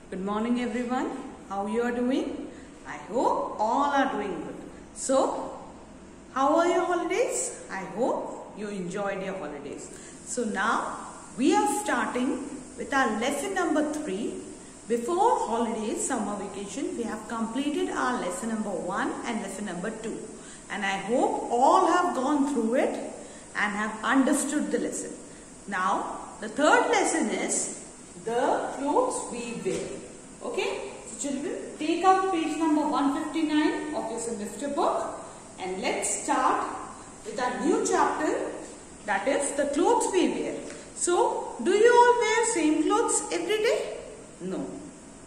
Good morning everyone. How you are doing? I hope all are doing good. So, how are your holidays? I hope you enjoyed your holidays. So now we are starting with our lesson number 3. Before holidays, summer vacation, we have completed our lesson number 1 and lesson number 2. And I hope all have gone through it and have understood the lesson. Now, the third lesson is the clothes we wear. Okay? So children, take out page number 159 of your semester book and let's start with our new chapter, that is the clothes we wear. So, do you all wear same clothes every day? No.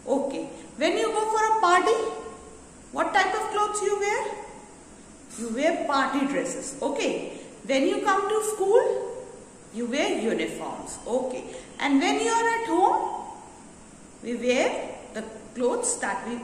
Okay. When you go for a party, what type of clothes you wear? You wear party dresses. Okay. When you come to school, you wear uniforms. Okay. And when you are at home, we wear the clothes that we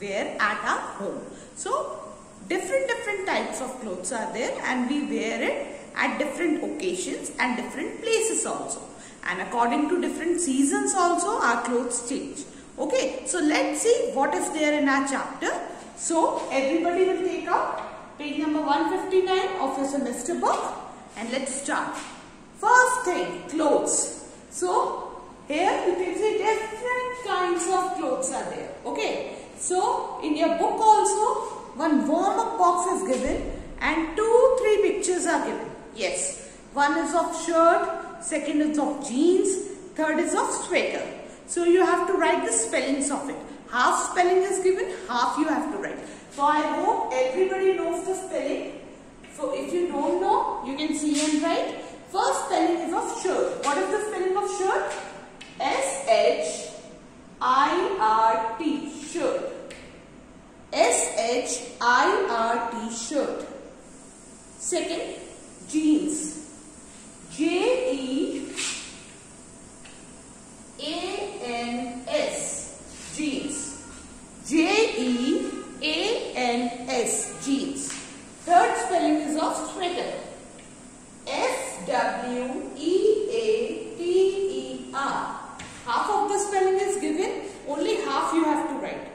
wear at our home. So, different types of clothes are there and we wear it at different occasions and different places also. And according to different seasons also, our clothes change. Okay. So, let's see what is there in our chapter. So, everybody will take out page number 159 of your semester book and let's start. First thing, clothes. So, here you can see different kinds of clothes are there. Okay. So, in your book also, one warm-up box is given and 2-3 pictures are given. Yes. One is of shirt, second is of jeans, third is of sweater. So, you have to write the spellings of it. Half spelling is given, half you have to write. So, I hope everybody knows the spelling. So, if you don't know, you can see and write. First spelling is of shirt. What is the spelling of shirt? S-H-I-R-T, shirt. S-H-I-R-T, shirt. Second, jeans. J-E-A-N-S, jeans. J-E-A-N-S, jeans. Third spelling is of sweater. S-W-E-A-T-E-R. Half of the spelling is given, only half you have to write.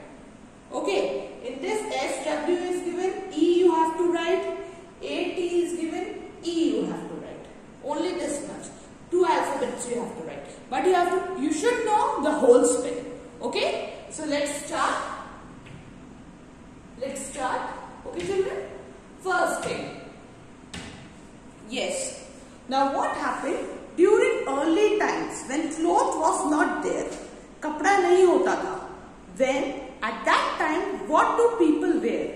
Okay, in this S-W is given, E you have to write, A-T is given, E you have to write. Only this much. 2 alphabets you have to write. But you should know the whole spelling. Okay, so let's start. Okay children, first thing. Yes. Now what happened during early times when cloth was not there, kapda nahi hota tha. When at that time, what do people wear?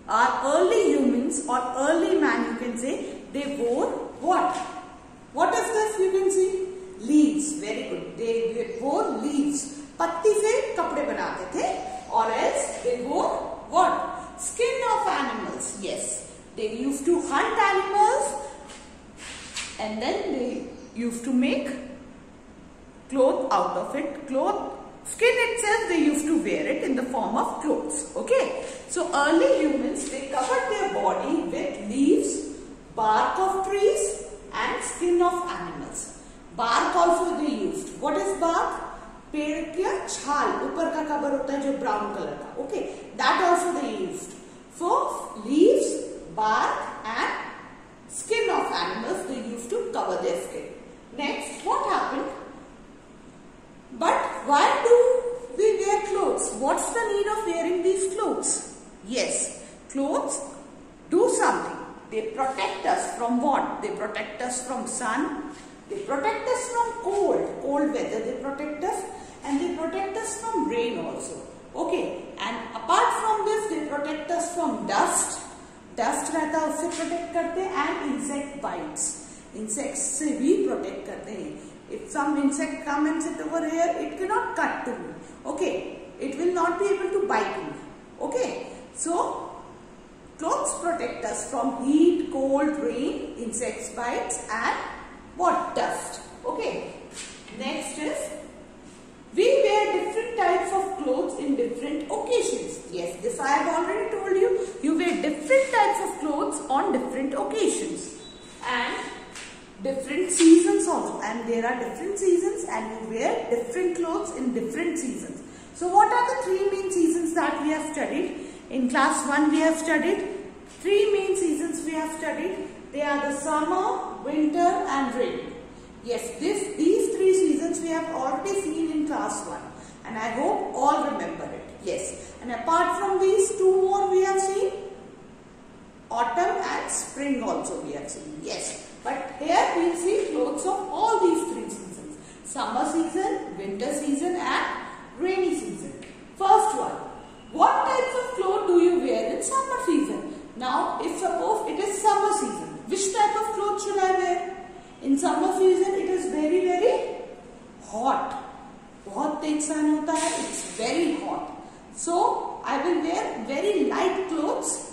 Our early humans or early man, you can say, they wore what? What is this you can see? Leaves. Very good. They wore leaves. Patti se kapde banate the, or else they wore what? Skin of animals. Yes. They used to hunt animals and then they used to make cloth out of it. Skin itself they used to wear it in the form of clothes. Okay. So early humans, they covered their body with leaves, bark of trees and skin of animals. Bark also they used. What is bark? पेड़ का छाल ऊपर का cover होता है जो brown colour का. Okay. That also they used. So leaves, bark and skin of animals they used to cover their skin. Next, what happened? But why do we wear clothes? What's the need of wearing these clothes? Yes, clothes do something. They protect us from what? They protect us from sun. They protect us from cold weather. They protect us and they protect us from rain also. Okay, and apart from this, they protect us from dust. Dust रहता है उससे protect करते हैं and insect bites. Insects से भी protect करते हैं. If some insect come and sit over here, it cannot cut to me. Okay. It will not be able to bite me. Okay. So, clothes protect us from heat, cold, rain, insects bites and what? Dust. Okay. Next is, we wear different types of clothes in different occasions. Yes, this I have already told you. You wear different types of clothes on different occasions. And different seasons also, and there are different seasons and you wear different clothes in different seasons. So what are the three main seasons that we have studied? In class 1 we have studied three main seasons we have studied. They are the summer, winter and rain. Yes, these three seasons we have already seen in class 1 and I hope all remember it. Yes, and apart from these, two more we have seen. Autumn and spring also we have seen. Yes, but here we will see clothes of all these three seasons. Summer season, winter season and rainy season. First one, what types of clothes do you wear in summer season? Now, if suppose it is summer season, which type of clothes should I wear? In summer season, it is very, very hot. बहुत तेज सन होता है. It's very hot. So, I will wear very light clothes.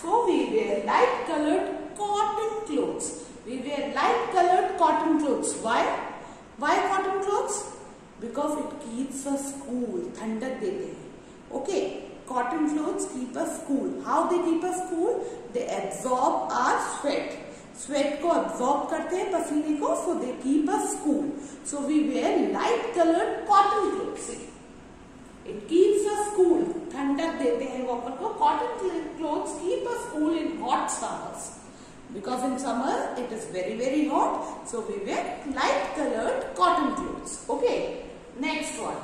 So, we wear light colored cotton clothes. We wear light colored cotton clothes. Why? Why cotton clothes? Because it keeps us cool. ठंडक देते हैं. Okay. Cotton clothes keep us cool. How they keep us cool? They absorb our sweat. Sweat को absorb करते हैं पसीने को, so they keep us cool. So we wear light colored cotton clothes. It keeps us cool. ठंडक देते हैं वो अपन को. Cotton clothes keep us cool in hot summers. Because in summer it is very, very hot. So we wear light colored cotton clothes. Okay. Next one.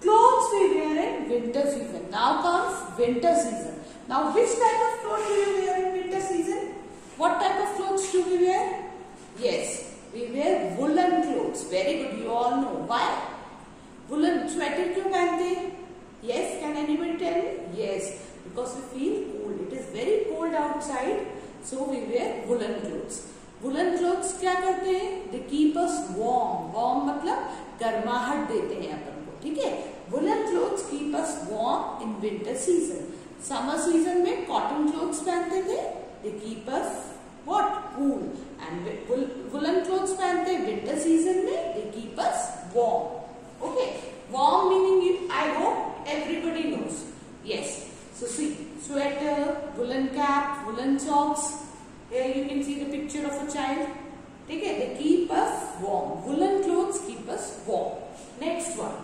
Clothes we wear in winter season. Now comes winter season. Now which type of clothes do you wear in winter season? What type of clothes do we wear? Yes, we wear woolen clothes. Very good, you all know. Why? Woolen sweater क्यों पहनते हैं? Yes, can anybody tell me? Yes, because we feel cold. It is very cold outside, so we wear woolen clothes. Woolen clothes क्या करते हैं? They keep us warm. Warm मतलब गर्माहट देते हैं अपन को, ठीक है? Woolen clothes keep us warm in winter season. Summer season में cotton clothes पहनते थे. They keep us what? Cool. And woolen clothes पहनते हैं winter season में. They keep us warm. Okay. Warm meaning I hope everybody knows. Yes. So see, sweater, woolen cap, woolen socks. Here you can see the picture of a child. Okay, they keep us warm. Woolen clothes keep us warm. Next one.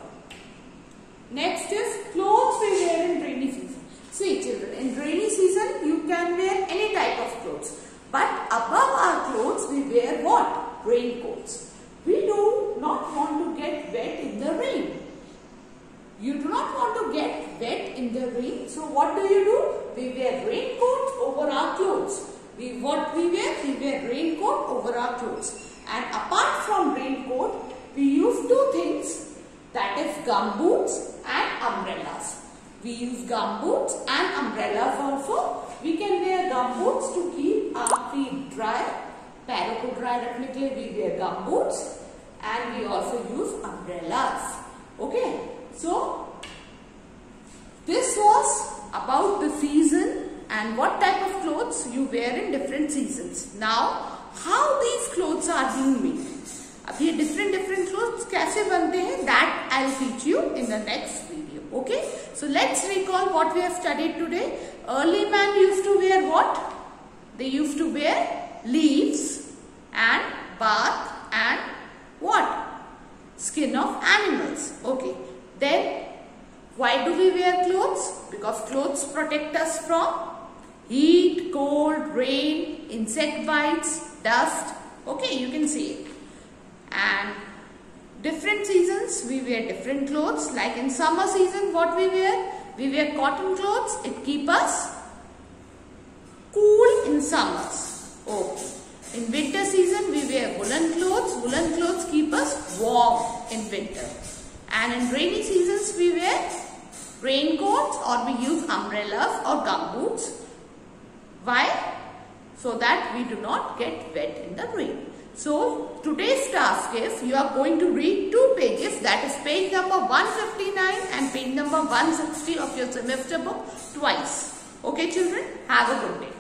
Next is clothes we wear in rainy season. See children, in rainy season you can wear any type of clothes. But above our clothes we wear what? Raincoats. We do not want to get wet in the rain. You do not want to get wet in the rain. So what do? We wear raincoats over our clothes. What we wear? We wear raincoat over our clothes. And apart from raincoat, we use two things. That is gumboots and umbrellas. We use gumboots and umbrellas also. We can wear gumboots to keep our feet dry. पैरों को dry रखने के लिए we wear gumboots and we also use umbrellas. Okay. So this was about the season and what type of clothes you wear in different seasons. Now, how these clothes are being made? अब ये different clothes कैसे बनते हैं? That I'll teach you in the next video. Okay? So let's recall what we have studied today. Early man used to wear what? They used to wear leaves and bark and what? Skin of animals. Okay. Then why do we wear clothes? Because clothes protect us from heat, cold, rain, insect bites, dust. Okay, you can see it. And different seasons we wear different clothes. Like in summer season, what we wear? We wear cotton clothes. It keeps us cool in summers. Okay. In winter season, we wear woolen clothes. Woolen clothes keep us warm in winter. And in rainy seasons, we wear raincoats or we use umbrellas or gumboots. Why? So that we do not get wet in the rain. So today's task is you are going to read two pages, that is page number 159 and page number 160 of your semester book twice. Okay children, have a good day.